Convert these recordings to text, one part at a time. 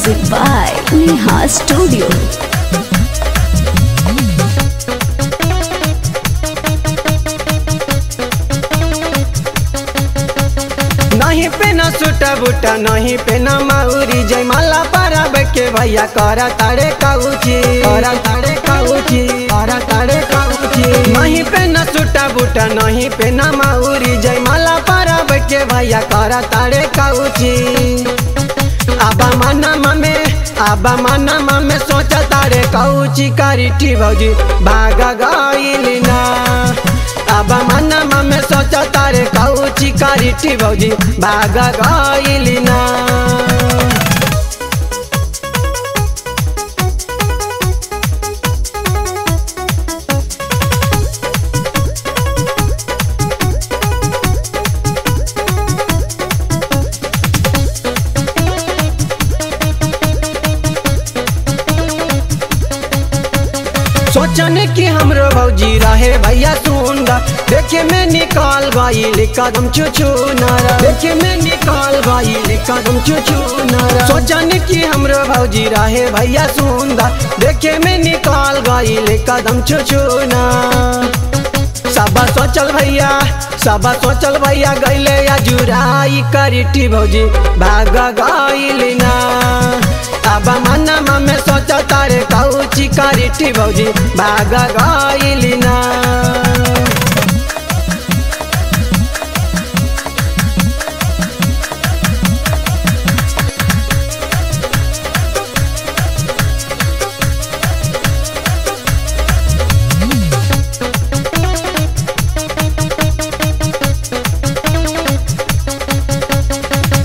Music by Neha Studio. नहीं पेना सूटा बूटा नहीं पेना माउरी जयमाला परब के भैया करा तारे काउची करा तारे काउची करा तारे काउची नहीं पेना सूटा बूटा नहीं पेना माउरी जयमाला परब के भैया करा तारे काउची आबा माना में सोचा तारे काउची करी भौजी भागा गइली ना आबा माना में सोचा तारे काउची करी भौजी भागा गइली ना। सोचने की हमरो भौजी रहे भैया सुंदर देखे में निकाल गई कदम छुछू नारा देखे में निकाल गई कदम छुछू नारा सोचने की हमरो भौजी रहे भैया सुंदर देखे में निकाल गई कदम छुछू ना सबा सोचल भैया गईले या जुराई करी भौजी भाग गइली ना आबा माना में सोचा तारे काउची करी भौजी भाग गइली ना।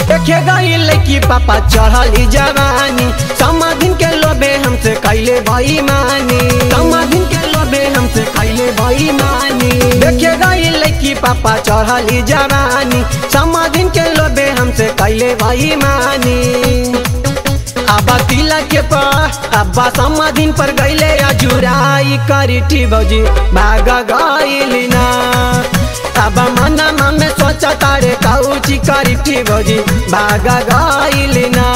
देखे गई लड़की पापा चढ़ली जवानी समाधीन के लोभे हमसे कैले बेईमानी समाधीन के लोभे हमसे कैले बेईमानी देखे गई लड़की पापा चढ़ली जवानी समाधीन के लोभे हमसे कैले बेईमानी आबा तिलक के अब्बा समाधीन पर गईले या जुराई करी भौजी भाग गइली ना आबा माना में सोचा तारे काउची करी भौजी भाग गइली ना।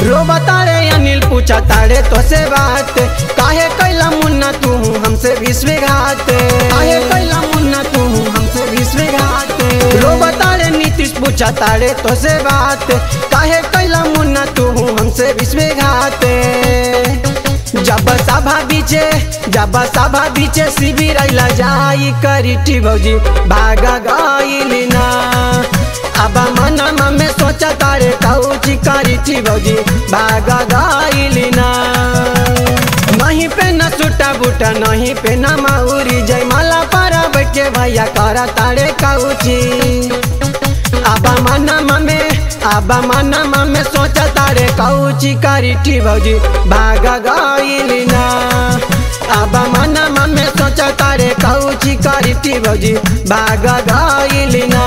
रोबा तारे अनिल पूछा तारे तो से बात काहे कैला मुन्ना तू हमसे विश्वासघात काहे कैला मुन्ना तू हमसे विश्वासघात रोबा तारे नीतीश पूछा तारे तो से बात काहे कैला मुन्ना तू हमसे विश्वासघात जब सभा बीचे शिविर अइला जाई करी भौजी भाग गइली ना आबा माना में सोचा तारे काउची करी भौजी भाग गइली ना। नहीं पेना सूटा बूटा नहीं पेना माउरी जयमाला परब के भैया करा तारे काउची आबा माना में सोचा तारे काउची करी भौजी भाग गइली ना आबा माना में सोचा तारे काउची करी भौजी भाग गइली ना।